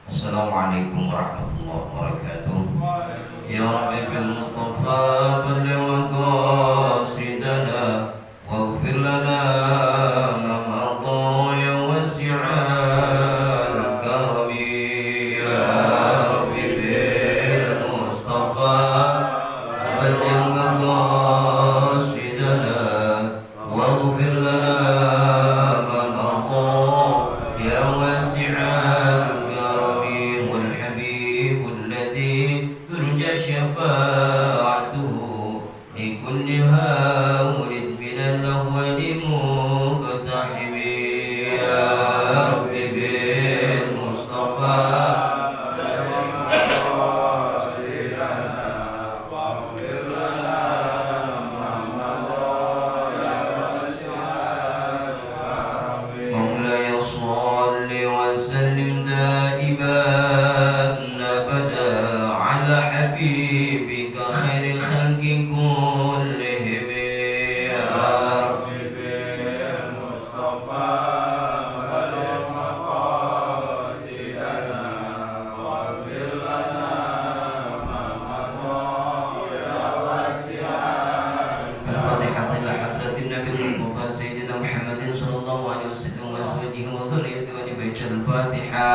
Assalamualaikum warahmatullahi wabarakatuh. Ya Rabbi bil Mustafa balligh maqasidana waghfir lana ma madha ya wasi'al karami. Ya Rabbi bil Mustafa balligh maqasidana waghfir lana ma madha ya wasi'al شفاعته لكل هاول من الأول مقتحم يا رب بالمصطفى واغفر لنا ما مضى يا واسع الكرم مولاي صل وسلم دائما أبدا على حبيبك خير خلق كلهم يا رب بالمصطفى بلغ مقاصدنا واغفر لنا ما مضى يا واسع الفاتحة إلى حضرة النبي المصطفى سيدنا محمد صلى الله عليه وسلم وأزواجه وذريته ولبيت الفاتحة.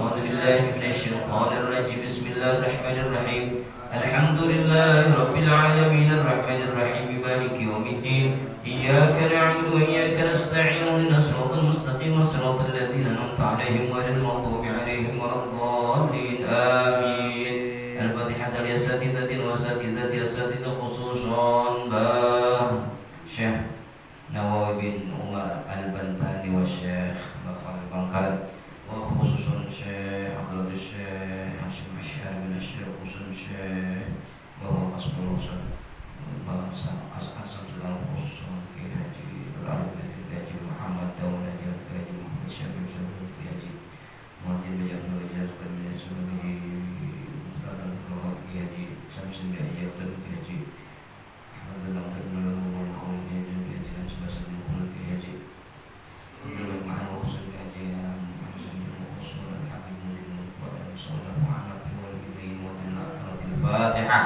أعوذ بالله من الشيطان الرجيم. بسم الله الرحمن الرحيم. الحمد لله رب العالمين الرحمن الرحيم مالك يوم الدين. إياك نعبد وإياك نستعين اهدنا الصراط المستقيم صراط الذين أنعمت عليهم غير المغضوب عليهم ولا الضالين آمين. الفاتحة لأساتذة وأساتذة أساتذة خصوصا Syekh Nawawi bin Umar Al-Bantani wa Syekh Bakal Bangkal وخصوصا شيخ حضرة الشيخ هاشم الشهر من الشيخ خصوصا شيخ وهو مسؤول أسأل سلام خصوصا في حجي العالم الحاجي محمد دولة الحاجي محمد شابي وسلم في حجي مهدي بجانب الجاز من سلوه مستعد الرهب في حجي شمس بأجي أبدال في حجي أحمد الله تقبل والقوم في حجي في حجي نمس بسد المخلق في حجي ودلوك معنا وخصوصا في حجي الفاتحة.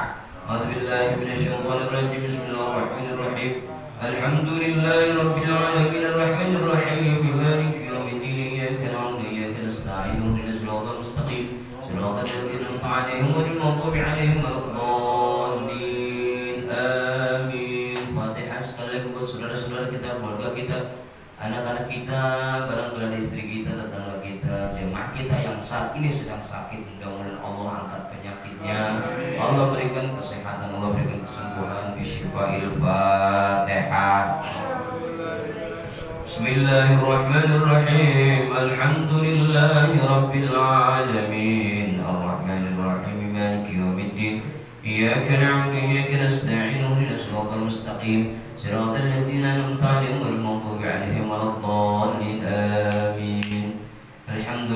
أعوذ بالله من الشيطان الرجيم. بسم الله الرحمن الرحيم. الحمد لله رب العالمين الرحمن الرحيم مالك يوم الدين. إياك نعبد وإياك نستعين اهدنا الصراط المستقيم صراط الذين أنعمت عليهم غير المغضوب عليهم ولا الضالين آمين. Fatihah sekali lagi buat saudara-saudara kita, keluarga kita, anak-anak kita, barangkali istri kita, tetangga kita, jemaah kita yang saat ini sedang sakit. Mudah-mudahan Allah angkat penyakitnya, Allah berikan kesehatan, Allah berikan kesembuhan. Bismillahil Fatihah. Bismillahirrahmanirrahim. Alhamdulillahi Rabbil Alamin Ar-Rahmanirrahim Maliki Yawmiddin. Iyyaka na'budu wa iyyaka nasta'in ihdinas siratal mustaqim صراط الذين أنعمت عليهم غير المغضوب عليهم ولا الضالين آمين. الحمد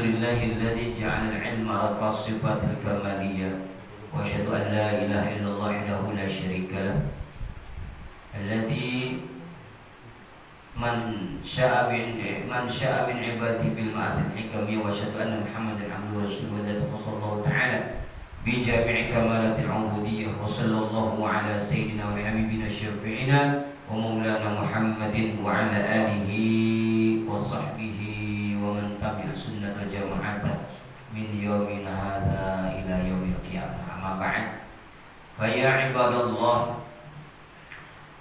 لله الذي جعل العلم رفع الصفات الكمالية وأشهد أن لا إله إلا الله وحده لا شريك له الذي من شاء من عباده بالمعاد الحكمية وأشهد أن محمدا عبده ورسوله الذي خص الله تعالى بجامع كمالات العبودية وصلى الله على سيدنا وحبيبنا شفيعنا ومولانا محمد وعلى آله وصحبه ومن تبع سنة جماعته من يومنا هذا إلى يوم القيامة. أما بعد فيا عباد الله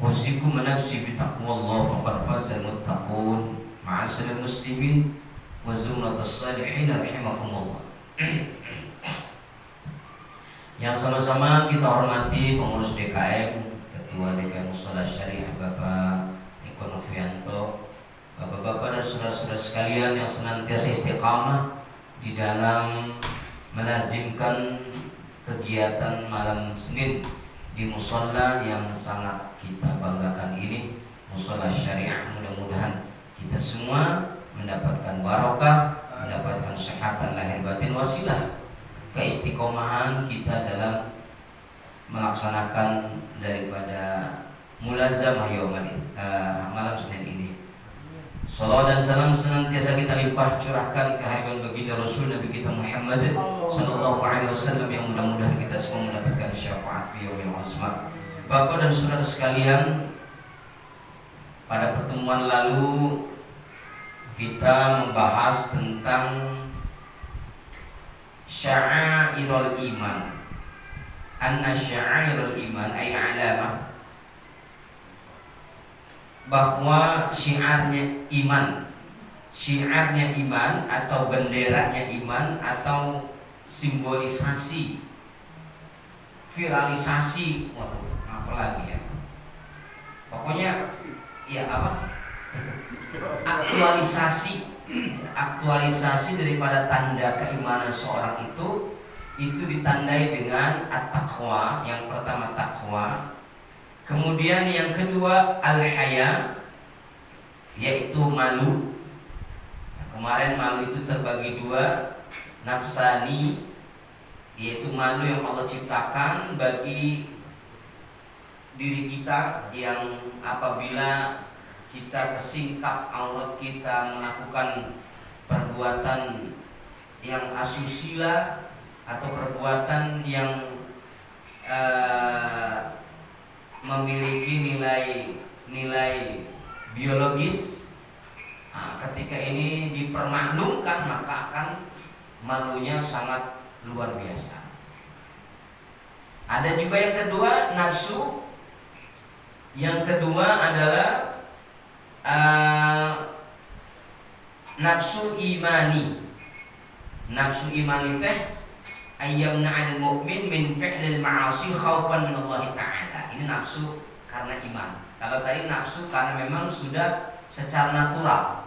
أوصيكم ونفسي بتقوى الله فقد فاز المتقون معاشر المسلمين وزمرة الصالحين رحمكم الله. Yang sama-sama kita hormati pengurus DKM, Ketua DKM Mustalah Syariah Bapak Eko Novianto, Bapak-bapak dan saudara-saudara sekalian yang senantiasa istiqamah di dalam menazimkan kegiatan malam Senin di musola yang sangat kita banggakan ini, Musola Syariah. Mudah-mudahan kita semua mendapatkan barokah, mendapatkan kesehatan lahir batin, wasilah keistiqomahan kita dalam melaksanakan daripada mulazamah malam Senin ini. Salawat dan salam senantiasa kita limpah curahkan kehadiran baginda Rasul Nabi kita Muhammad sallallahu alaihi wasallam, yang mudah-mudahan kita semua mendapatkan syafaat fi yaumil azmah. Bapak dan saudara sekalian, pada pertemuan lalu kita membahas tentang sya'airul iman. Anna sya'airul iman ay alamah, bahwa syiarnya iman atau benderanya iman atau simbolisasi, viralisasi, waduh apa lagi ya, pokoknya ya apa, aktualisasi daripada tanda keimanan seorang itu ditandai dengan at-taqwa. Yang pertama takwa, kemudian yang kedua al-haya, yaitu malu. Nah, kemarin malu itu terbagi dua, nafsani, yaitu malu yang Allah ciptakan bagi diri kita, yang apabila kita kesingkap aurat kita melakukan perbuatan yang asusila atau perbuatan yang memiliki nilai biologis, ketika ini dipermaklumkan maka akan malunya sangat luar biasa. Ada juga yang kedua nafsu. Yang kedua adalah nafsu imani. Nafsu imani teh ayyamna'al mu'min min fi'lil ma'asi khaufan min Allah Ta'ala. Ini nafsu karena iman. Kalau tadi nafsu karena memang sudah secara natural,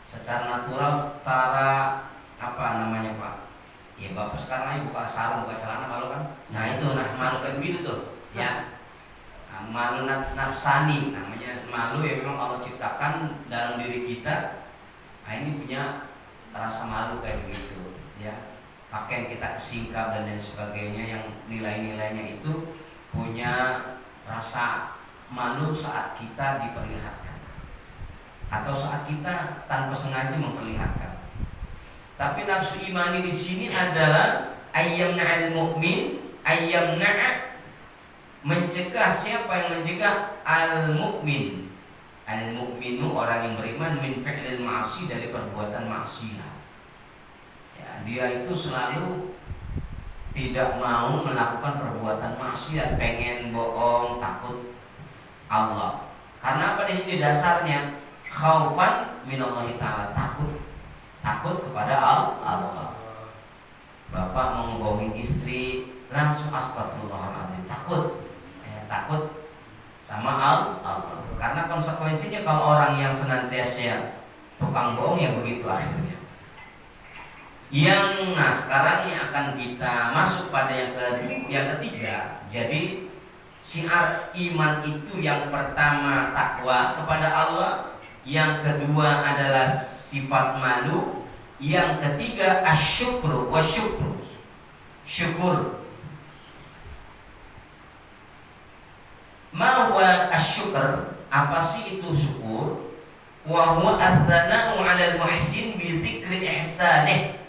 secara apa namanya Pak? Ya Bapak sekarang aja buka sarung, buka celana malu kan? Nah itu malu kayak begitu tuh, ya. Malu nafsani namanya, malu yang memang Allah ciptakan dalam diri kita. Nah ini punya rasa malu kayak begitu, ya. Pakaian kita kesingkap dan lain sebagainya, yang nilai-nilainya itu punya rasa malu saat kita diperlihatkan atau saat kita tanpa sengaja memperlihatkan. Tapi nafsu imani di sini adalah ayyamna'al mu'min, ayyamna'a, mencegah. Siapa yang mencegah? Al-mu'min. Al-mu'minu, orang yang beriman, min fi'lil ma'asi, dari perbuatan maksiat. Ya, dia itu selalu tidak mau melakukan perbuatan maksiat, pengen bohong, takut Allah. Karena apa di sini dasarnya? Khaufan minallahi ta'ala, takut kepada Allah. Bapak mau ngebohongin istri, langsung astagfirullahaladzim, takut sama Allah. Karena konsekuensinya kalau orang yang senantiasa tukang bohong, ya begitu akhirnya. Nah sekarang yang akan kita masuk pada yang ketiga. Jadi syiar iman itu yang pertama takwa kepada Allah, yang kedua adalah sifat malu, yang ketiga asyukru wasyukru, syukur. Ma huwa asyukr, apa sih itu syukur? Wa huwa ats-tsana'u 'alal muhsin bi dzikri ihsanih.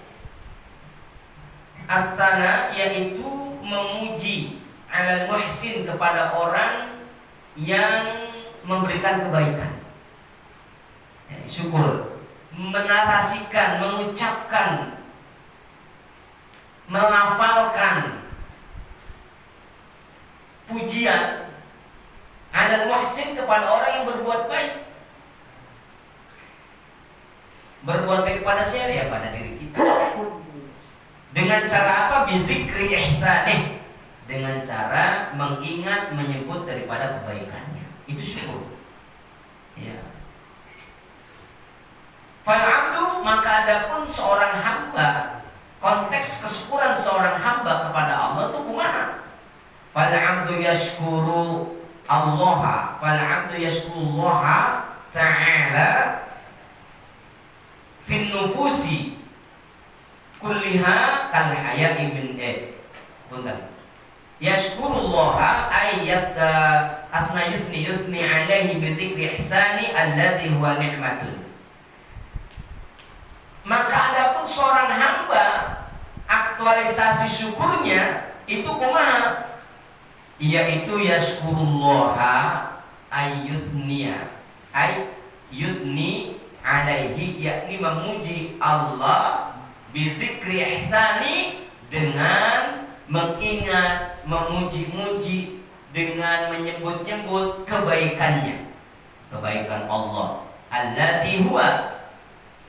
Ats-tsana yaitu memuji, 'alal muhsin, kepada orang yang memberikan kebaikan. Ya, syukur, menarasikan, mengucapkan, melafalkan pujian 'alal muhsin kepada orang yang berbuat baik. Berbuat baik kepada siapa? Ya pada diri kita. Dengan cara apa? Bidzikri ihsanih, dengan cara mengingat, menyebut daripada kebaikannya. Itu syukur. Ya. Fal abdu, maka adapun seorang hamba, konteks kesyukuran seorang hamba kepada Allah itu kumaha? Fal abdu yashkuru Allah, fal abdu yashkurullaha ta'ala fin nufusi kulliha kal hayati min punten. Yashkurullaha ayat atna yusni alaihi bi dzikri ihsani alladhi huwa ni'matun. seorang hamba aktualisasi syukurnya itu kumaha? Yaitu yaskurullaha ayyuthniya ayyuthni alaihi, yakni memuji Allah bidzikri ihsani, dengan mengingat, memuji-muji, dengan menyebut-nyebut kebaikannya, kebaikan Allah. Allati huwa,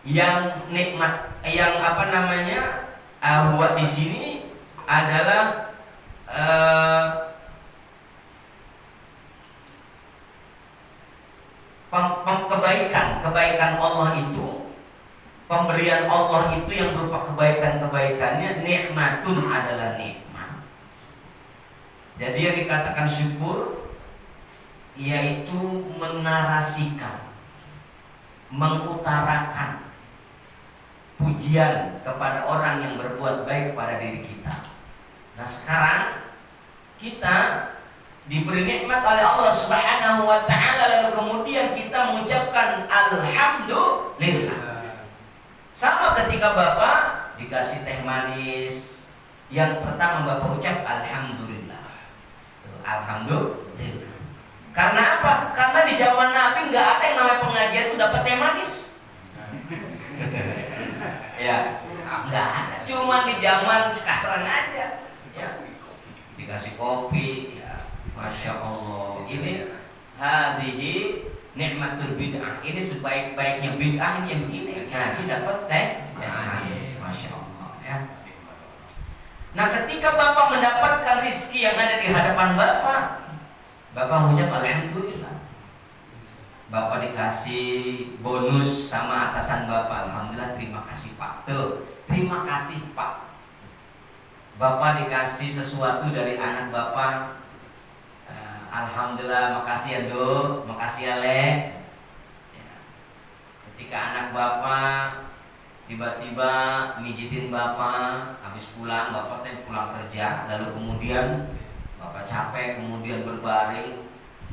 yang nikmat, yang apa namanya? Huwa di sini adalah kebaikan Allah itu, pemberian Allah itu yang berupa kebaikan-kebaikannya. Nikmatun adalah nikmat. Jadi yang dikatakan syukur yaitu menarasikan, mengutarakan pujian kepada orang yang berbuat baik kepada diri kita. Nah, sekarang kita diberi nikmat oleh Allah Subhanahu wa taala, lalu kemudian kita mengucapkan alhamdulillah. Sama ketika Bapak dikasih teh manis, yang pertama Bapak ucap alhamdulillah. Alhamdulillah. Karena apa? Karena di zaman Nabi nggak ada yang namanya pengajian itu dapat teh manis. Ya, nggak ada. Cuma di zaman sekarang aja. Ya, dikasih kopi. Ya, masya Allah. Ini hadhihi nikmatul bid'ah. Ini sebaik-baiknya bid'ah ini yang begini. Nah, kita dapat teh manis. Masya Allah. Ya. Nah, ketika Bapak mendapatkan rizki yang ada di hadapan Bapak mengucap alhamdulillah. Bapak dikasih bonus sama atasan Bapak, alhamdulillah, terima kasih Pak. Tuh, terima kasih Pak. Bapak dikasih sesuatu dari anak Bapak, alhamdulillah, makasih ya Dok, makasih ya Le. Ya. Ketika anak Bapak tiba-tiba mijitin Bapak, habis pulang, Bapak pulang kerja, lalu kemudian Bapak capek, kemudian berbaring,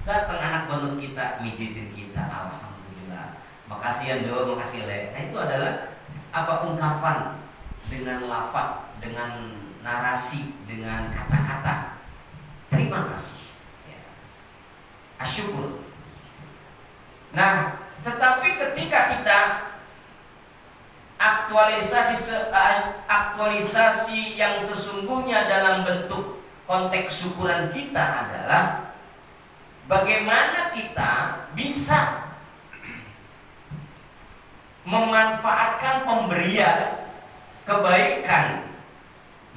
datang anak bandut kita, mijitin kita, alhamdulillah, makasih ya Dok, makasih Le. Nah, itu adalah apa? Ungkapan dengan lafaz, dengan narasi, dengan kata-kata terima kasih, ya. Asyukur. Nah, tetapi ketika kita aktualisasi yang sesungguhnya dalam bentuk konteks syukuran kita adalah bagaimana kita bisa memanfaatkan pemberian kebaikan,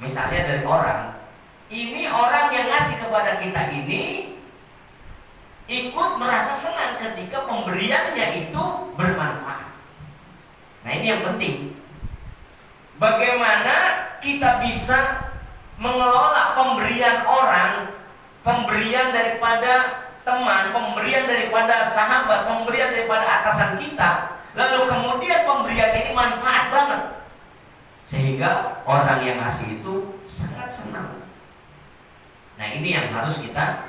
misalnya dari orang. Ini orang yang ngasih kepada kita ini ikut merasa senang ketika pemberiannya itu bermanfaat. Nah, ini yang penting. Bagaimana kita bisa mengelola pemberian orang, pemberian daripada teman, pemberian daripada sahabat, pemberian daripada atasan kita, lalu kemudian pemberian ini manfaat banget sehingga orang yang ngasih itu sangat senang. Nah, ini yang harus kita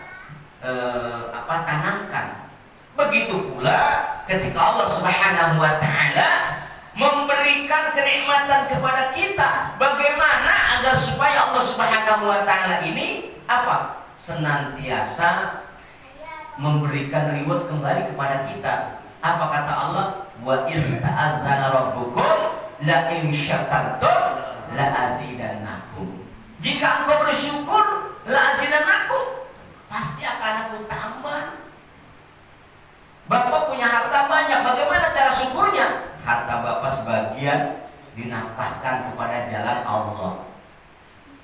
tanamkan. Begitu pula ketika Allah Subhanahu wa taala memberikan kenikmatan kepada kita, bagaimana agar supaya Allah Subhanahu wa taala ini senantiasa memberikan reward kembali kepada kita. Apa kata Allah? Wa in ta'adzana rabbukum la in syakartum la azidannakum. Jika engkau bersyukur, la azidannakum, pasti akan aku tambah. Bapak punya harta banyak, bagaimana cara syukurnya? Harta Bapak sebagian dinafkahkan kepada jalan Allah,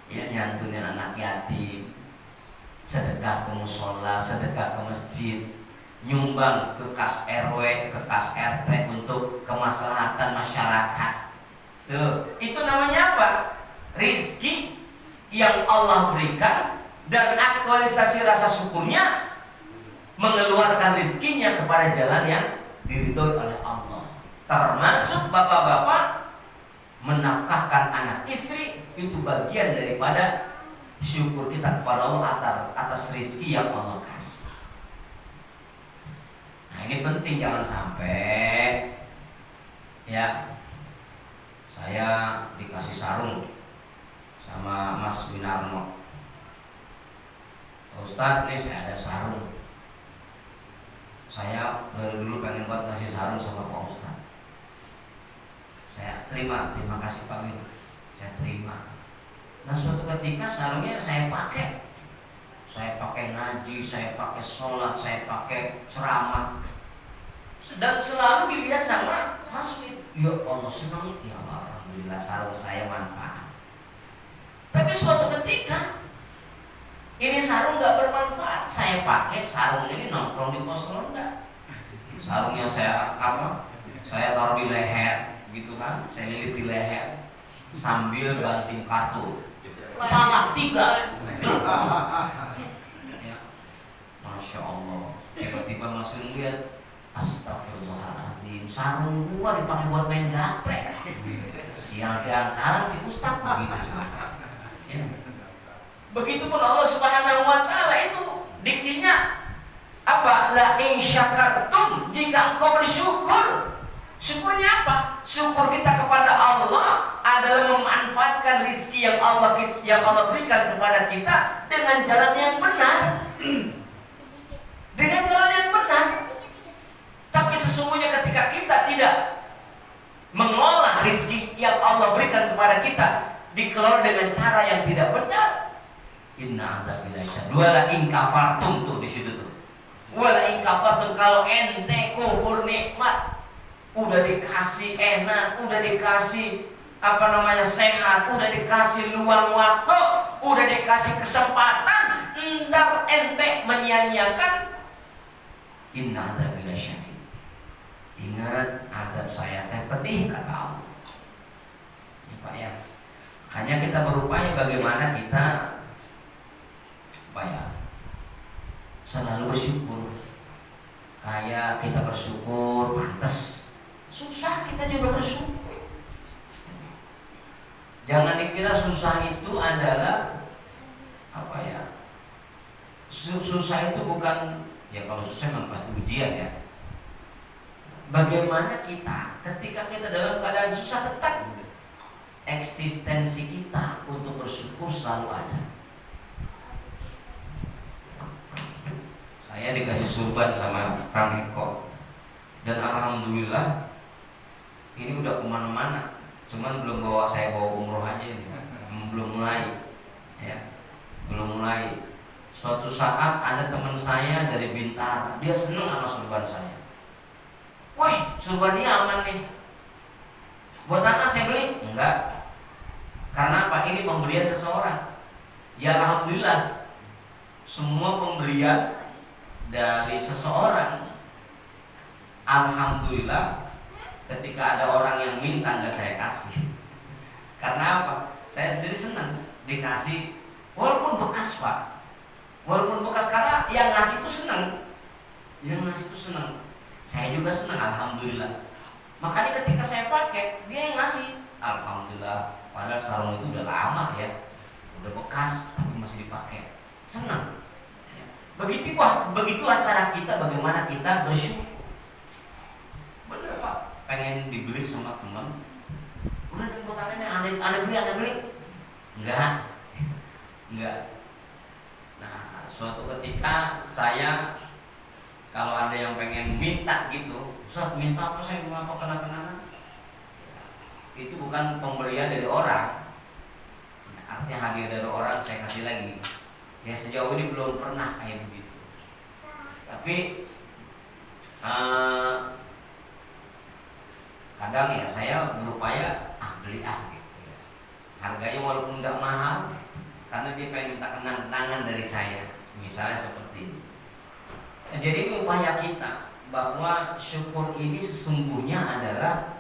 ya, nyantunin anak yatim, sedekah ke musola, sedekah ke masjid, nyumbang ke kas RW, ke kas RT untuk kemaslahatan masyarakat. Tuh, itu namanya apa? Rizki yang Allah berikan, dan aktualisasi rasa syukurnya mengeluarkan rizkinya kepada jalan yang diridhoi oleh Allah. Termasuk bapak-bapak menafkahkan anak istri, itu bagian daripada syukur kita kepada Allah atas rizki yang Allah kasih. Nah, ini penting, jangan sampai ya Saya dikasih sarung sama Mas Winarno. Ustadz, nih saya ada sarung. Saya dari dulu pengen buat ngasih sarung sama Pak Ustadz. Saya terima kasih Pak Min. Saya terima. Nah suatu ketika sarungnya saya pakai ngaji, saya pakai sholat, saya pakai ceramah. Dan selalu dilihat sama Mas Win. Ya Allah senang ya Allah, alhamdulillah sarung saya manfaat. Tapi suatu ketika ini sarung nggak bermanfaat, saya pakai sarung ini nongkrong di pos ronda. Sarungnya saya saya taruh di leher, gitu kan? Saya lilit di leher sambil banting kartu. Palak 3. Ya, Masya Allah. Tiba-tiba Mas Win lihat, astagfirullahaladzim, sarung gua dipakai buat main gaplek. Siang diangkalan si Ustadz begitu juga. Ya. Begitupun Allah Subhanahu wa taala itu diksinya apa? La in syakartum, jika engkau bersyukur. Syukurnya apa? Syukur kita kepada Allah adalah memanfaatkan rizki yang Allah berikan kepada kita dengan jalan yang benar. Dengan jalan yang benar. Tapi sesungguhnya ketika kita tidak mengolah rizki yang Allah berikan kepada kita, dikelola dengan cara yang tidak benar, inna adzabi lasyadid. Wala in kafartum, tuh di situ tuh. Wala in kafartum, kalau ente kufur nikmat, udah dikasih enak, udah dikasih sehat, udah dikasih luang waktu, udah dikasih kesempatan, ntar ente menyia-nyiakan, inna adzabi lasyadid. Ingat, adab saya teh pedih, kata Allah. Ya Pak ya. Makanya kita berupaya bagaimana kita selalu bersyukur. Kayak kita bersyukur pantas, susah kita juga bersyukur. Jangan dikira susah itu adalah susah itu bukan, ya kalau susah memang pasti ujian ya. Bagaimana kita ketika kita dalam keadaan susah, tetap eksistensi kita untuk bersyukur selalu ada. Saya dikasih surban sama Kang Eko, dan alhamdulillah ini udah kemana-mana. Cuman belum saya bawa umroh aja ini, belum mulai ya, belum mulai. Suatu saat ada teman saya dari Bintara, dia seneng sama surban saya. Wah, surban dia aman nih. Buat anak saya beli? Enggak. Karena apa? Ini pemberian seseorang. Ya alhamdulillah, semua pemberian dari seseorang, alhamdulillah, ketika ada orang yang minta nggak saya kasih. Karena apa? Saya sendiri senang dikasih, walaupun bekas Pak, walaupun bekas, karena yang ngasih itu senang, saya juga senang, alhamdulillah. Makanya ketika saya pakai, dia yang ngasih, alhamdulillah. Padahal sarung itu udah lama ya, udah bekas, tapi masih dipakai, senang. Begitulah cara kita, bagaimana kita bersyukur. Bener Pak, pengen dibeli sama teman, udah deh buat aneh beli. Enggak. Nah, suatu ketika saya, kalau ada yang pengen minta gitu, Ustaz minta apa, saya mau apa kenangan, itu bukan pemberian dari orang, artinya hadir dari orang saya kasih lagi. Ya sejauh ini belum pernah kayak begitu. Tapi kadang ya saya berupaya beli gitu ya. Harganya walaupun nggak mahal, karena dia pengen minta kenang-kenangan dari saya, misalnya seperti ini. Nah, jadi ini upaya kita bahwa syukur ini sesungguhnya adalah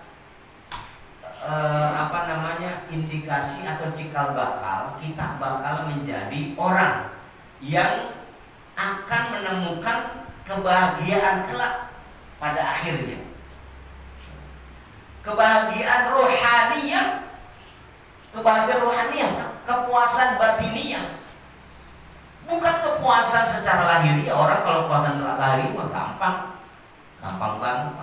indikasi atau cikal bakal kita bakal menjadi orang yang akan menemukan kebahagiaan kelak pada akhirnya. Kebahagiaan rohaniyah, kepuasan batiniyah. Bukan kepuasan secara lahiriah. Orang kalau kepuasan lahiriah mah gampang banget.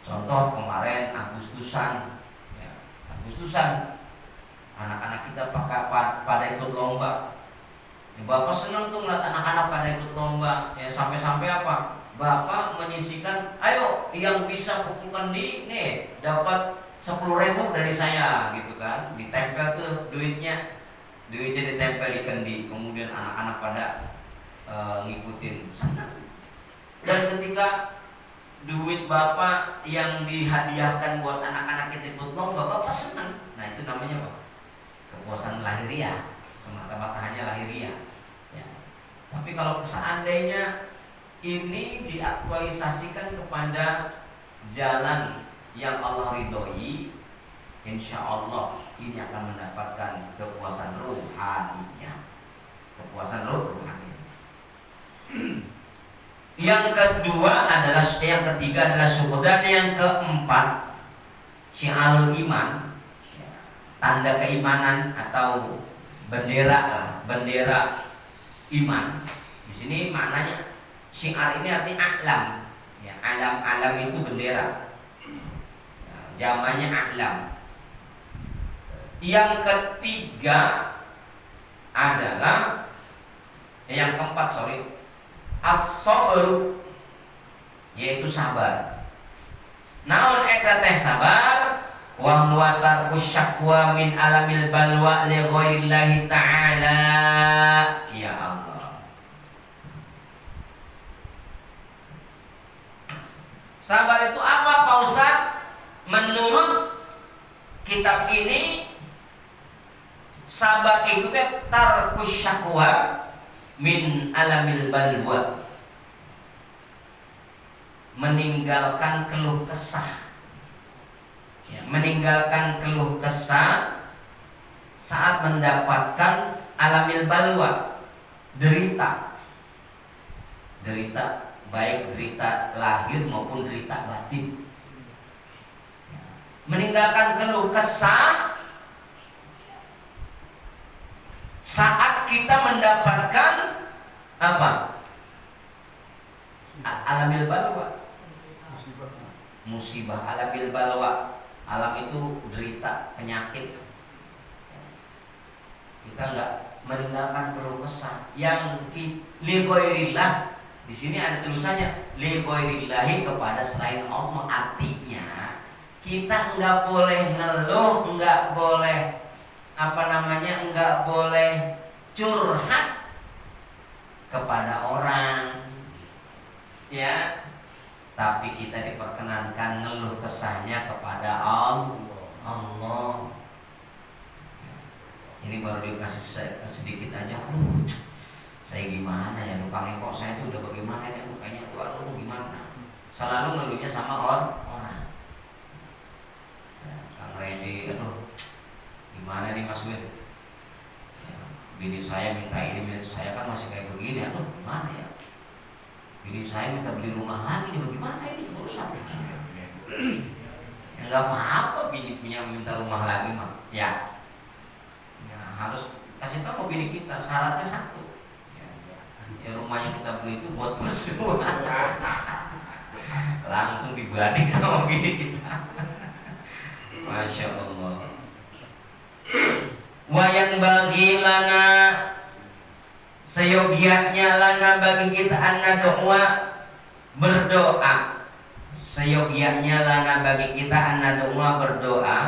Contoh kemarin Agustusan, ya, Agustusan anak-anak kita pada ikut lomba. Ya, Bapak senang tuh melihat anak-anak pada ikut lomba. Ya, sampai-sampai apa? Bapak menyisikan, ayo yang bisa pukul kendi nih dapat 10.000 dari saya gitu kan. Ditempel tuh duitnya ditempel di kendi. Kemudian anak-anak pada ngikutin, senang. Dan ketika duit Bapak yang dihadiahkan buat anak-anak kita ikut lomba, Bapak senang. Nah, itu namanya apa? Kepuasan lahiriah, semata-mata hanya lahiriah. Ya. Tapi kalau seandainya ini diaktualisasikan kepada jalan yang Allah ridhoi, insya Allah ini akan mendapatkan kepuasan ruhani. Kepuasan ruhani. Yang ketiga adalah syukur, dan yang keempat syiarul iman, tanda keimanan atau bendera iman. Di sini maknanya syiar ini artinya a'lam. Ya, alam itu bendera. Ya, jamannya a'lam. Yang ketiga adalah yang keempat, as-sabr, yaitu sabar. Naon eta teh sabar? Wa huwa tarku syakwa min alamil balwa li ghairillahi ta'ala. Ya Allah. Sabar itu apa, Pak Ustaz? Menurut kitab ini, sabar itu tarku syakwa min alamil balwa, meninggalkan keluh kesah. Ya, meninggalkan keluh kesah saat mendapatkan alamil balwa, derita, baik derita lahir maupun derita batin. Ya, meninggalkan keluh kesah saat kita mendapatkan apa? Alamil balwa, musibah. Alamil balwa, alam itu derita, penyakit. Kita enggak meninggalkan keluh kesah yang li ghairillah. Di sini ada tulisannya li ghairillahi, kepada selain Allah. Artinya kita enggak boleh ngeluh, enggak boleh enggak boleh curhat kepada orang, ya. Tapi kita diperkenankan ngeluh kesahnya kepada Allah. Ini baru dikasih sedikit aja. Saya gimana ya, tukang ekor saya itu udah bagaimana ya, mukanya gimana. Selalu ngeluhnya sama orang. Ya, Kang Redi, gimana nih Mas Win? Ya, bini saya minta ini, saya kan masih kayak begini, gimana ya? Bini saya minta beli rumah lagi, bagaimana ini urusan? Ya nggak apa-apa, bini punya minta rumah lagi mah. Ya harus kasih tahu bini kita, syaratnya satu. Ya rumah yang kita beli itu buat berdua. Langsung dibanding sama bini kita. Masya Allah. Wayang bagi lana, seyogianya lana bagi kita anna doa, berdoa. Seyogianya lana bagi kita anna doa, berdoa.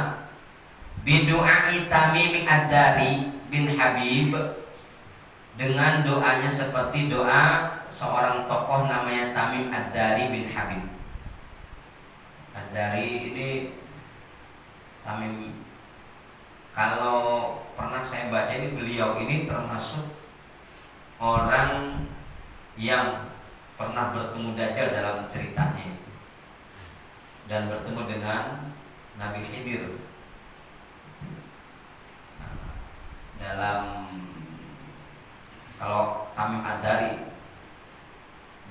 Bidu'ai Tamim ad-Dari bin Habib, dengan doanya seperti doa seorang tokoh namanya Tamim ad-Dari bin Habib. Ad-Dari ini Tamim, kalau pernah saya baca ini, beliau ini termasuk orang yang pernah bertemu Dajjal dalam ceritanya itu, dan bertemu dengan Nabi Khidir. Dalam, kalau Tamim ad-Dari,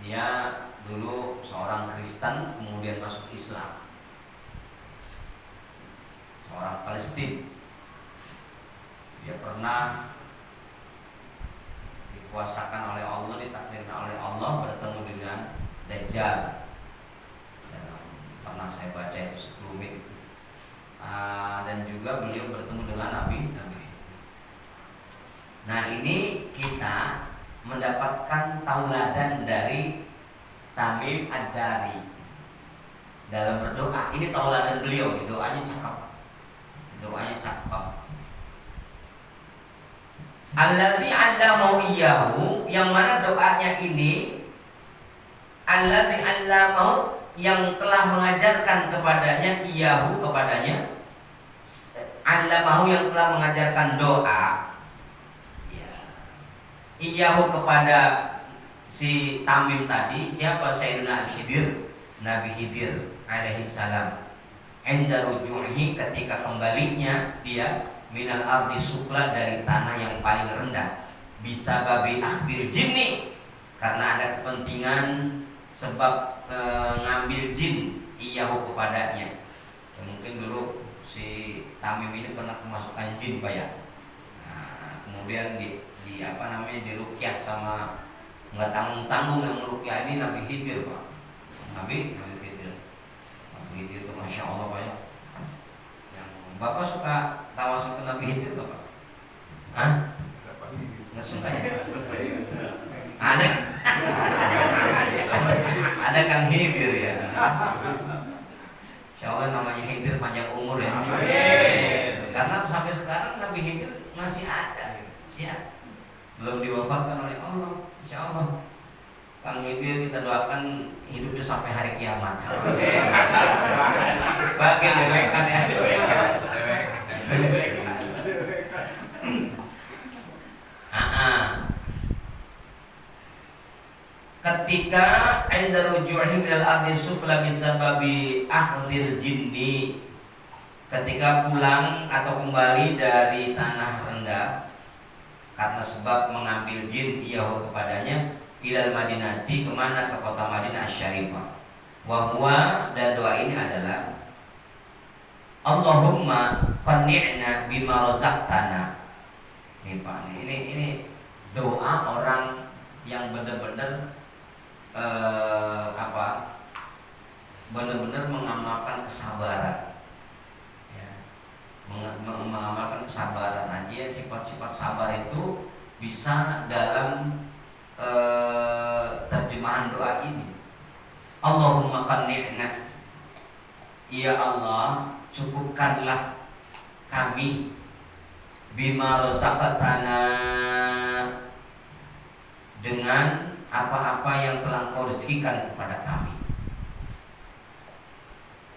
dia dulu seorang Kristen kemudian masuk Islam, seorang Palestina. Dia pernah dikuasakan oleh Allah, ditakdirkan oleh Allah bertemu dengan Dajjal. Dalam, pernah saya baca itu sekelumit itu. dan juga beliau bertemu dengan Nabi. Nah, ini kita mendapatkan tauladan dari Tamim Ad-Dari dalam berdoa. Ini tauladan beliau, doanya cakep. Alladzi 'allamahu iyyahu, yang mana doanya ini alladzi 'allamahu, yang telah mengajarkan kepadanya, iyyahu kepadanya, 'allamahu yang telah mengajarkan doa, ya, iyyahu kepada si Tamim tadi. Siapa? Sayyidina Al-Khidir, Nabi Khidir alaihi salam. Inda rujuhi, ketika kembalinya dia minal ardi sufla, dari tanah yang paling rendah, bisa babi akhir jinni, karena ada kepentingan sebab ngambil jin, iyahu kepadanya. Ya, mungkin dulu si Tamim ini pernah kemasukan jin, Pak ya. Nah, kemudian di diruqyah sama, nggak tanggung-tanggung yang meruqyah ini Nabi Khidir, Pak. Nabi Khidir itu Masya Allah, Pak ya. Bapak suka tawasul ke Nabi Khidir nggak, Pak? Hah? Nggak suka ya? Ada. Ada Kang Khidir ya. Insya Allah namanya Khidir, panjang umur ya. Karena sampai sekarang Nabi Khidir masih ada, ya. Belum diwafatkan oleh Allah. Insya Allah Kang Khidir kita doakan hidupnya sampai hari kiamat. Bagian lewekan ya. Ketika inda rujuhi minal ardi sufla bisababi akhdhil jinni, ketika pulang atau kembali dari tanah rendah karena sebab mengambil jin iyahu kepadanya, ilal Madinati, kemana? Ke kota Madinah Syarifah. Wa huwa, dan doa ini adalah Allahumma qanni'na bima razaqtana. Ini Pak, ini doa orang yang benar-benar benar-benar mengamalkan kesabaran, ya. Mengamalkan kesabaran aja. Sifat-sifat sabar itu bisa dalam terjemahan doa ini. Allahumma qanni'na, ya Allah, cukupkanlah kami bima razaqtana, dengan apa-apa yang telah Engkau rezekikan kepada kami.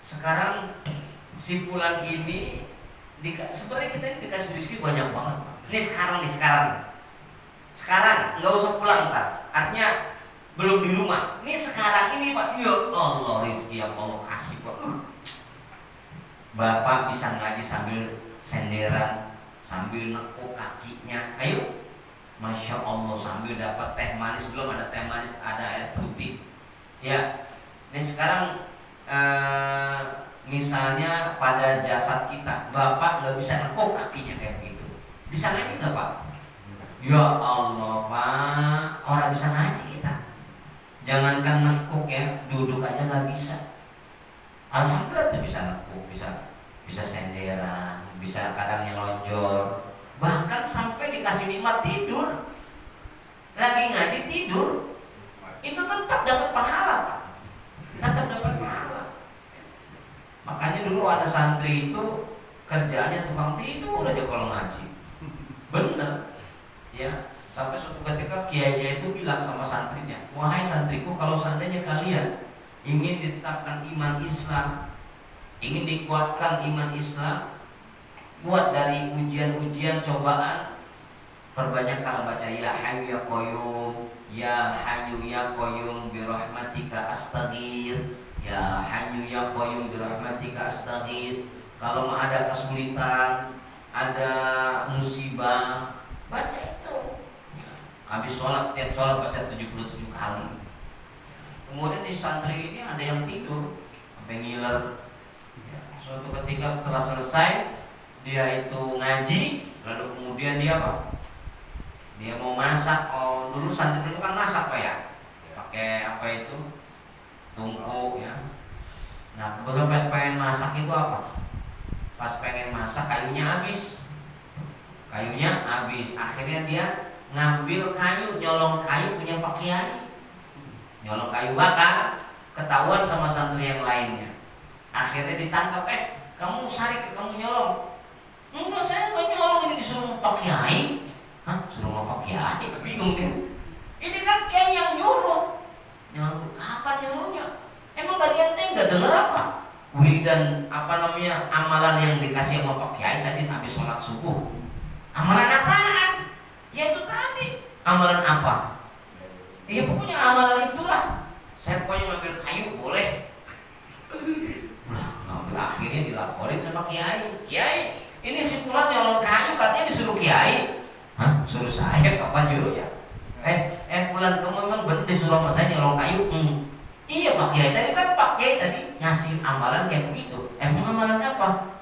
Sekarang si fulan ini sebenarnya kita ini dikasih rezeki banyak banget. Ini sekarang nggak usah pulang, Pak. Artinya belum di rumah. Ini sekarang ini, Pak. Ya Allah, rezeki yang Allah kasih, Pak. Bapak bisa ngaji sambil senderan, sambil nekuk kakinya. Ayo, Masya Allah, sambil dapat teh manis. Belum ada teh manis, ada air putih. Ya, ini sekarang misalnya pada jasad kita, Bapak nggak bisa nekuk kakinya kayak begitu. Bisa ngaji nggak, Pak? Ya Allah, Pak, orang bisa ngaji kita. Jangankan nekuk ya, duduk aja nggak bisa. Alhamdulillah tuh bisa nekuk, bisa senderan, bisa kadang nyelonjor. Bahkan sampai dikasih nikmat tidur, lagi ngaji tidur, itu tetap dapat pahala, Pak. Tetap dapat pahala. Makanya dulu ada santri itu kerjaannya tukang tidur aja kalau ngaji. Bener, ya. Sampai suatu ketika kiainya itu bilang sama santrinya, wahai santriku, kalau seandainya kalian ingin ditetapkan iman Islam, ingin dikuatkan iman Islam, buat dari ujian-ujian cobaan, perbanyaklah baca ya Hayyu ya Qayyum, ya Hayyu ya Qayyum birahmatika astaghits, ya Hayyu ya Qayyum birahmatika astaghits. Kalau ada kesulitan, ada musibah, baca itu. Habis sholat, setiap sholat baca 77 kali. Kemudian di santri ini ada yang tidur sampai ngiler. Suatu ketika setelah selesai dia itu ngaji, lalu kemudian dia apa? Dia mau masak. Oh, dulu santri dulu kan masak, Pak ya, pakai apa itu, tungku ya. Nah, kebetulan pas pengen masak itu apa? Pas pengen masak kayunya habis. Akhirnya dia ngambil kayu, nyolong kayu punya Pak Kiai. Nyolong kayu bakar, ketahuan sama santri yang lainnya. Akhirnya ditangkap, kamu Sarik, kamu nyolong. Enggak, saya nggak nyolong, ini disuruh Pak Kiai. Hah? Suruh sama Pak Kiai? Bingung dia. Ini kan Kiai yang nyuruh. Nyuruh, kapan nyuruhnya? Emang tadi ente nggak dengar apa? Dan amalan yang dikasih sama Pak Kiai tadi habis sholat subuh. Amalan apaan? Ya itu tadi. Amalan apa? Ya pokoknya amalan itulah. Saya pokoknya ngambil kayu boleh. Nah, ngambil akhirnya dilaporin sama Kiai. Kiai, ini si Fulan nyolong kayu katanya disuruh Kiai. Hah? Suruh saya kapan nyuruhnya? Fulan, kamu memang benar disuruh sama saya nyolong kayu? Iya Pak Kiai, tadi kan Pak Kiai tadi ngasih amalan kayak begitu. Emang amalan apa?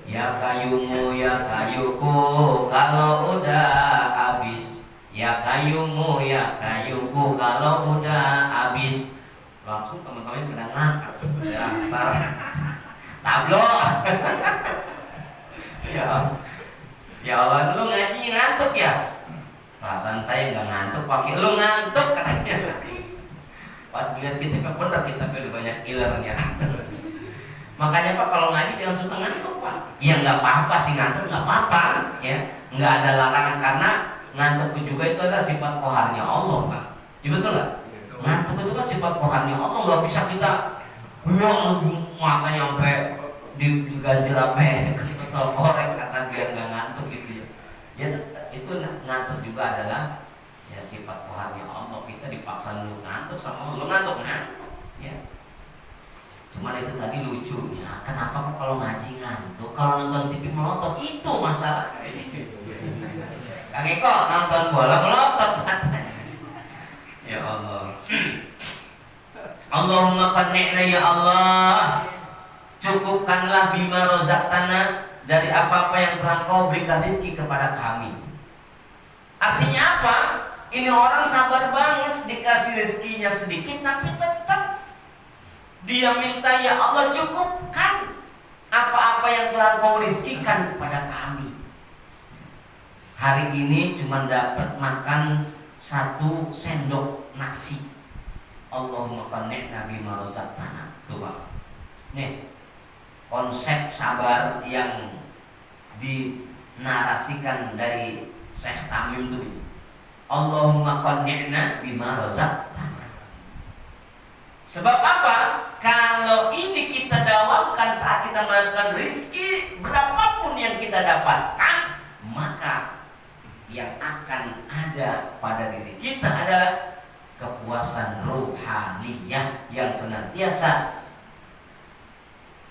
Ya kayumu ya kayuku kalau udah habis. Ya kayumu ya kayuku kalau udah habis. Langsung teman-teman pada ngakak. Dasar tablo. Ya Allah, lu ngaji ngantuk ya? Perasaan saya nggak ngantuk, pakai lu ngantuk katanya. Pas lihat kita bener, kita udah banyak ilernya. Makanya Pak kalau ngaji jangan suka ngantuk Pak. Ya nggak apa-apa sih ngantuk, nggak apa-apa ya, nggak ada larangan karena ngantuk juga itu adalah sifat koharnya Allah Pak. Ya betul nggak? Ngantuk itu kan sifat koharnya Allah, nggak bisa kita matanya sampai diganjel sampai ketel korek karena biar nggak ngantuk gitu ya. Ya itu ngantuk juga adalah ya sifat koharnya Allah. Kita dipaksa dulu ngantuk sama lu ngantuk ya. Cuman itu tadi lucunya, kenapa kok kalau ngaji ngantuk, kalau nonton TV melotot, itu masalah. Kang Eko nonton bola melotot matanya. Ya Allah. Allahumma qanni'na ya Allah, cukupkanlah bima rozaqtana, dari apa-apa yang telah Kau berikan rezeki kepada kami. Artinya apa? Ini orang sabar banget, dikasih rezekinya sedikit tapi tetap dia minta, ya Allah cukupkan apa-apa yang telah Kau rizkikan kepada kami. Hari ini cuma dapat makan 1 sendok nasi. Allahumma qanni'na bima razaqtana. Tuh Pak. Nih, konsep sabar yang dinarasikan dari Syekh Tamim tuh ini. Allahumma qanni'na bima razaqtana. Sebab apa? Kalau ini kita dawamkan saat kita melakukan rizki, berapapun yang kita dapatkan, maka yang akan ada pada diri kita adalah kepuasan ruhaniyah yang senantiasa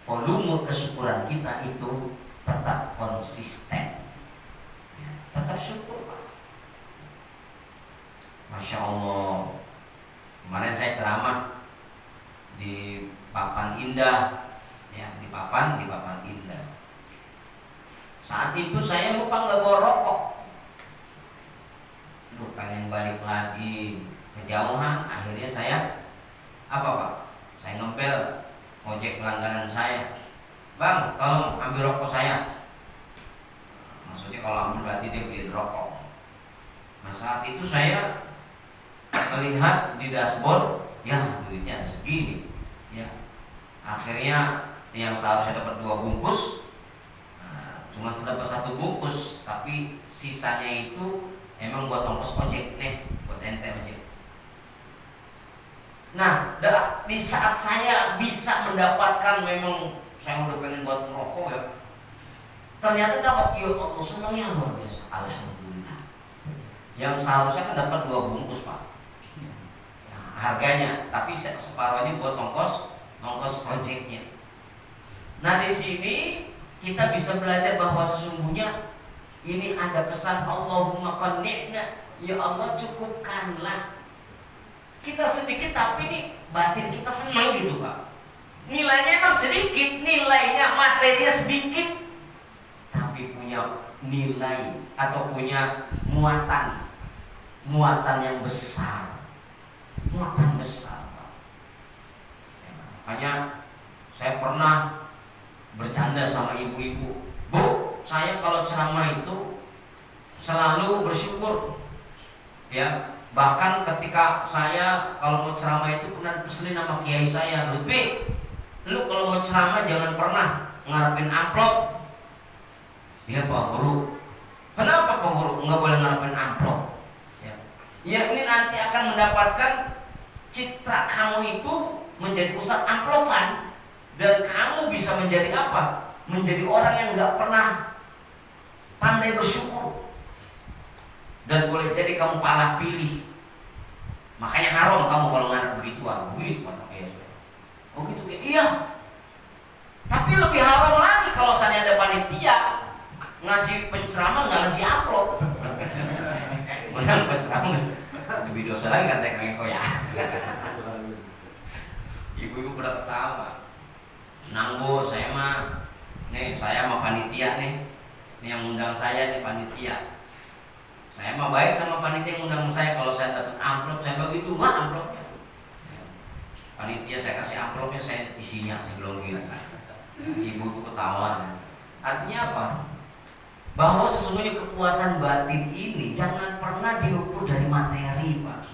volume kesyukuran kita itu tetap konsisten, tetap syukur Pak. Masya Allah, kemarin saya ceramah di Papan Indah, ya di Papan Indah. Saat itu saya lupa nggak bawa rokok. Pengen balik lagi kejauhan, akhirnya saya apa Pak? Saya ngempel ojek langganan saya. Bang, tolong ambil rokok saya. Maksudnya kalau ambil berarti dia beli rokok. Nah saat itu saya melihat di dashboard, ya duitnya ada segini, ya. Akhirnya yang seharusnya dapat 2 bungkus, cuma dapat 1 bungkus, tapi sisanya itu emang buat ongkos ojek nih, buat ente ojek. Nah, di saat saya bisa mendapatkan, memang saya udah pengen buat merokok ya, ternyata dapat, ya Allah senangnya luar biasa, alhamdulillah. Yang seharusnya kan dapat 2 bungkus Pak, nah, harganya, tapi separuhnya buat ongkos ojeknya. Nah di sini kita bisa belajar bahwa sesungguhnya ini ada pesan Allahumma qanni'na, ya Allah cukupkanlah. Kita sedikit tapi nih batin kita senang gitu Pak. Nilainya emang sedikit, nilainya materinya sedikit, tapi punya nilai atau punya muatan yang besar, muatan besar Pak. Makanya saya pernah bercanda sama ibu-ibu, "Bu, saya kalau ceramah itu selalu bersyukur, ya. Bahkan ketika saya kalau mau ceramah itu pernah pesenin sama kiai saya, Lutfi, lu kalau mau ceramah jangan pernah ngarepin amplop." "Iya Pak Guru." "Kenapa Pak Guru nggak boleh ngarepin amplop?" Ya ini nanti akan mendapatkan citra kamu itu menjadi ustadz amplopan, dan kamu bisa menjadi apa? Menjadi orang yang nggak pernah pandai bersyukur, dan boleh jadi kamu pala pilih. Makanya haram kamu kalau ngadep begituan. Begitu kata kiai saya. "Oh gitu ya." "Iya." Tapi lebih haram lagi kalau saya ada panitia ngasih penceramah nggak ngasih amplop. Menang penceramah lebih dosa lagi kata Kang Eko ya. Ibu-ibu pada ketawa. "Tenang Bu, saya mah panitia nih. Ini yang undang saya nih panitia. Saya mah baik sama panitia yang undang saya. Kalau saya dapat amplop, saya bagi 2 amplopnya. Panitia saya kasih amplopnya, saya isinya sebelum gila." Ibu ketawa. Artinya apa? Bahwa sesungguhnya kepuasan batin ini jangan pernah diukur dari materi, Pak.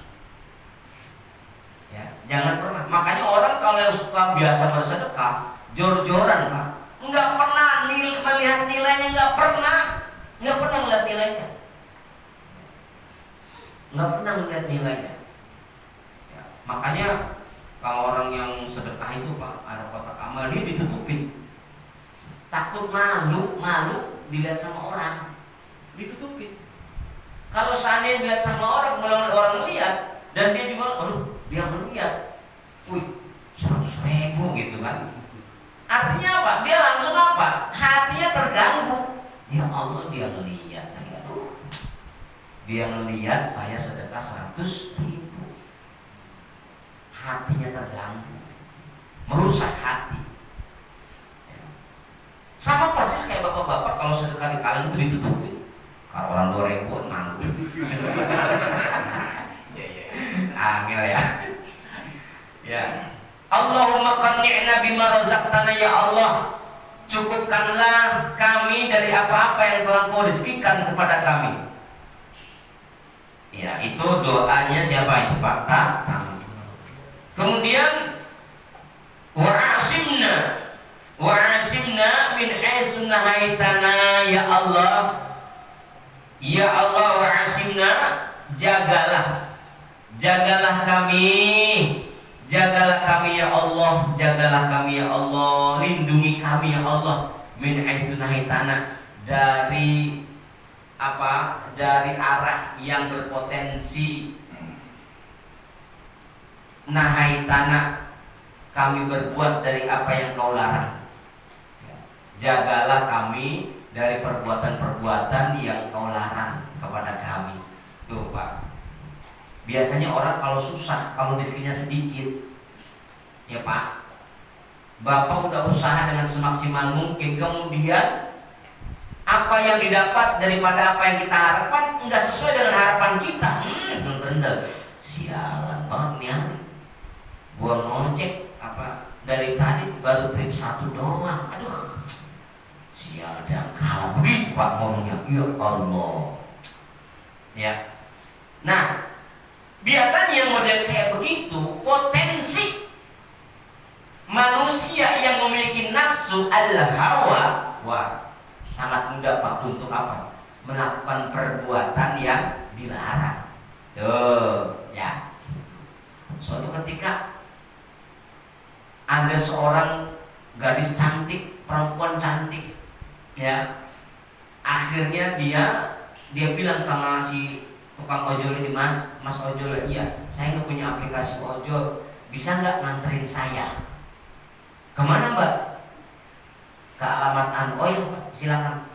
Ya, jangan pernah. Makanya orang kalau yang suka biasa bersedekah, jor-joran, Pak, nggak pernah melihat nilainya, nggak pernah melihat nilainya, Ya, makanya kalau orang yang sedekah itu, Pak, ada kotak amal, dia ditutupin. Takut malu dilihat sama orang, ditutupin. Kalau seandainya dilihat sama orang, orang lihat, dan dia juga, dia melihat, 100.000 gitu kan. Artinya apa? Dia langsung apa? Hatinya terganggu. Ya Allah, dia melihat, dia melihat saya sedekah 100.000. Hatinya terganggu, merusak hati. Sama persis kayak bapak-bapak kalau sedekah di kaleng itu ditutupin. Kalau orang 2.000 malu. Angel ya. Ya. Allahumma qanni'na bima razaqtana, ya Allah, cukupkanlah kami dari apa-apa yang telah Kau rezekikan kepada kami. Ya, itu doanya siapa itu Pak? Tamu. Kemudian wa'asimna min haitsu nahaitana, ya Allah. Ya Allah, wa'asimna, jagalah kami ya Allah, lindungi kami ya Allah, min haitsu nahaitana, dari apa? Dari arah yang berpotensi nahaitana, kami berbuat dari apa yang Kau larang. Jagalah kami dari perbuatan-perbuatan yang Kau larang kepada kami. Tuh Pak, biasanya orang kalau susah, kalau rezekinya sedikit, ya Pak, Bapak udah usaha dengan semaksimal mungkin, kemudian apa yang didapat daripada apa yang kita harapkan nggak sesuai dengan harapan kita, ngerendel, sialan banget nih hari. Gua ngojek apa dari tadi baru trip 1 doang, aduh, sial, ada yang kalah. Begitu Pak ngomongnya, ya Allah. Ya, nah biasanya model kayak begitu, potensi manusia yang memiliki nafsu al-hawa, wah, sangat mudah Pak untuk apa? Melakukan perbuatan yang dilarang. Tuh, ya. Suatu ketika ada seorang gadis cantik, perempuan cantik, ya. Akhirnya dia bilang sama si tukang ojol ini, Mas ojol, iya, saya nggak punya aplikasi ojol, bisa nggak nganterin saya? Kemana Mbak? Ke alamat oh ya silakan.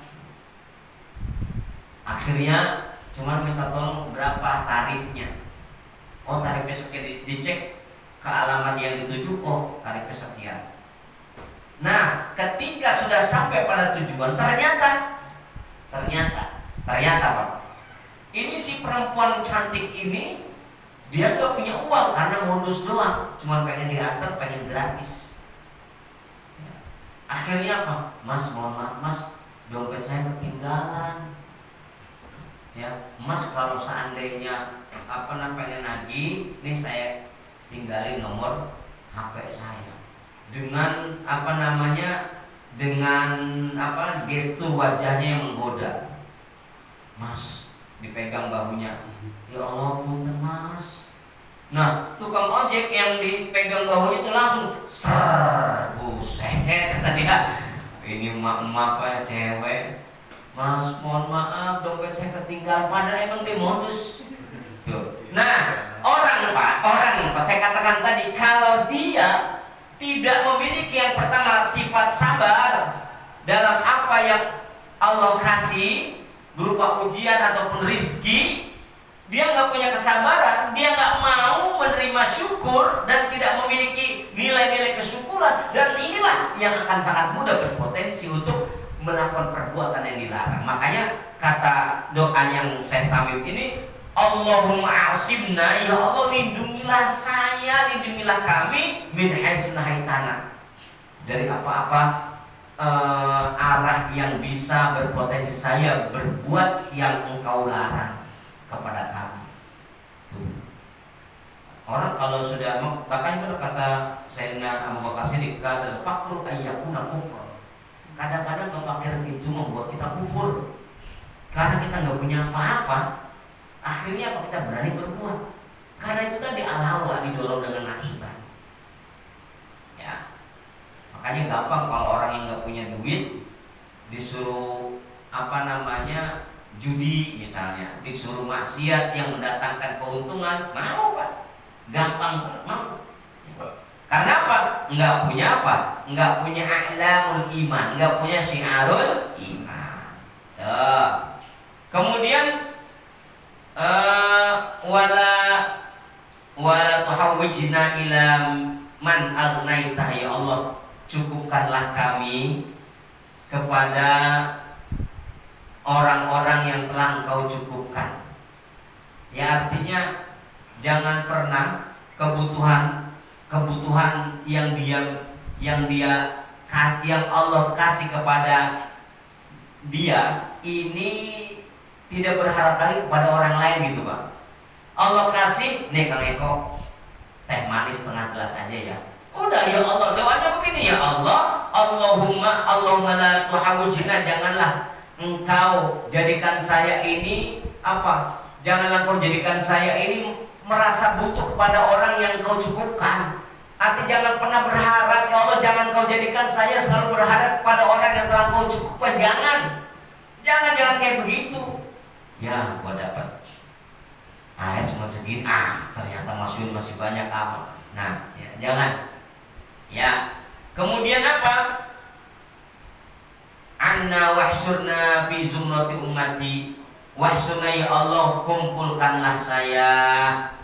Akhirnya cuma minta tolong berapa tarifnya. Oh tarifnya sekian, dicek ke alamat yang dituju, oh tarifnya sekian. Nah ketika sudah sampai pada tujuan, ternyata Pak, ini si perempuan cantik ini dia gak punya uang karena modus doang, cuma pengen diantar, pengen gratis. Akhirnya apa? Mas, mohon maaf mas, dompet saya ketinggalan. Ya, mas kalau seandainya pengen nagih, nih saya tinggalin nomor HP saya. Dengan dengan gestur wajahnya yang menggoda. Mas, dipegang bahunya. Ya Allah, punten mas. Nah, tukang ojek yang dipegang bahunya itu langsung ser, buset kata dia. Ini emak-emak cewek. Mas, mohon maaf, dompet saya ketinggalan. Padahal emang dia modus. Tuh. Nah, orang saya katakan tadi, kalau dia tidak memiliki yang pertama sifat sabar dalam apa yang Allah kasih berupa ujian ataupun rizki, dia nggak punya kesabaran, dia nggak mau menerima syukur dan tidak memiliki nilai-nilai kesyukuran, dan inilah yang akan sangat mudah berpotensi untuk melakukan perbuatan yang dilarang. Makanya kata doa yang Syekh Tamim ini, Allahumma asimna, ya Allah lindungilah saya, lindungilah kami min haitsu nahaitana, dari apa-apa arah yang bisa berpotensi saya berbuat yang engkau larang kepada kami. Tuh. Orang kalau sudah, bahkan itu kata Sayyidina Abu Bakar Siddiq, kata faqru ayyakuna kufur. Kadang-kadang kefakiran itu membuat kita kufur karena kita nggak punya apa-apa. Akhirnya apa, kita berani berbuat karena itu tadi al-hawa, didorong dengan nafsu tadi. Ya, makanya gampang kalau orang yang nggak punya duit disuruh judi misalnya, disuruh maksiat yang mendatangkan keuntungan, mau pak? Gampang banget mau. Karena apa? Nggak punya a'lamul iman, nggak punya syiarul iman. Kemudian wala tuhawwijna ila man agnaitah, ya Allah cukupkanlah kami kepada orang-orang yang telah Engkau cukupkan. Ya, artinya jangan pernah kebutuhan yang Allah kasih kepada dia ini tidak berharap lagi kepada orang lain gitu Pak. Allah kasih, nih Kang Eko teh manis setengah gelas aja ya. Udah ya Allah, doanya begini, ya Allah, Allahumma la tuhawwijna, janganlah Engkau jadikan saya ini janganlah Engkau jadikan saya ini merasa butuh kepada orang yang Engkau cukupkan. Arti jangan pernah berharap, ya Allah jangan Kau jadikan saya selalu berharap pada orang yang telah Kau cukupkan. Jangan kayak begitu. Ya, gua dapat air cuma segini, ternyata Mas Yun masih banyak amat. Nah, ya, jangan. Ya. Kemudian apa? Anna wahsyurna fi zumrati ummati. Wahsyurna, ya Allah kumpulkanlah saya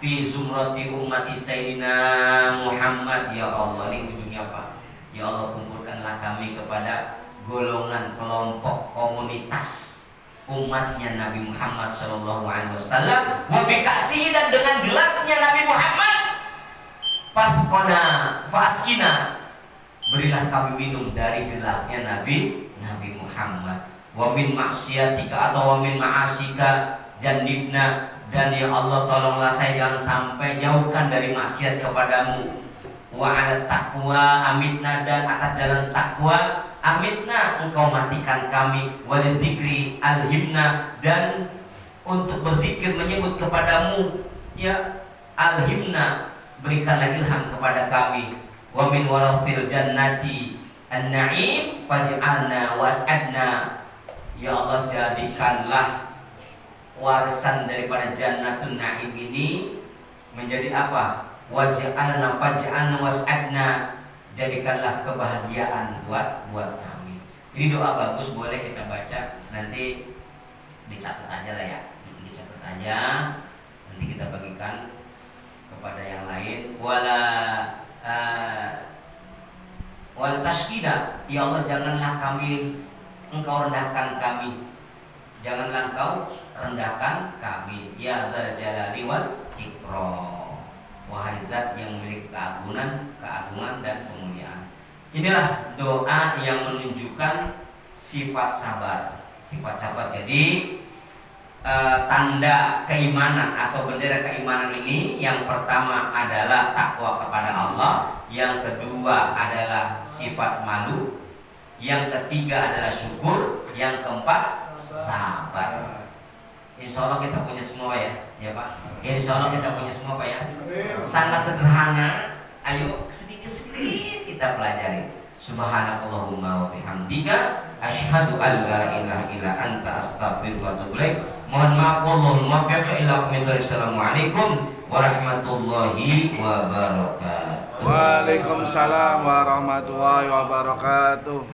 fi zumrati ummati Sayyidina Muhammad. Ya Allah, ini ujungnya apa? Ya Allah kumpulkanlah kami kepada golongan, kelompok, komunitas umatnya Nabi Muhammad sallallahu alaihi wasallam, wa bikasihi, dan dengan gelasnya Nabi Muhammad, fasqina, berilah kami minum dari gelasnya Nabi Muhammad. Wa min maksiatika atau wa min ma'asika jannibna, dan ya Allah tolonglah saya jangan sampai jauhkan dari maksiat kepadamu. Wa ala taqwa amitna, dan atas jalan takwa amitna engkau matikan kami. Wa lidzikri alhimna, dan untuk berzikir menyebut kepadamu, ya alhimna, berikanlah ilham kepada kami. Wa min warathil jannati an-na'im faj'alna was'adna, ya Allah jadikanlah warisan daripada jannatun na'im ini menjadi apa? Faj'alna was'adna, jadikanlah kebahagiaan buat kami. Ini doa bagus, boleh kita baca, nanti dicatat aja lah ya. Dicatat aja, nanti kita bagikan kepada yang lain. Wal tashkida, ya Allah janganlah engkau rendahkan kami. Janganlah engkau rendahkan kami. Ya dzal jalali wal ikram, wahai zat yang memiliki keagungan dan kemuliaan. Inilah doa yang menunjukkan sifat sabar. Sifat sabar. Jadi tanda keimanan atau bendera keimanan ini yang pertama adalah takwa kepada Allah, yang kedua adalah sifat malu, yang ketiga adalah syukur, yang keempat sabar. Insya Allah kita punya semua ya Pak. Insya Allah kita punya semua Pak ya. Sangat sederhana. Ayo sedikit-sedikit kita pelajari. Subhanakallahumma wa bihamdika asyhadu an la ilaha illa anta astaghfiruka wa atubu ilaik. Mohon maaf wallahu muwaffiq ila aqwamit thoriq. Assalamualaikum warahmatullahi wabarakatuh. Waalaikumsalam warahmatullahi wabarakatuh.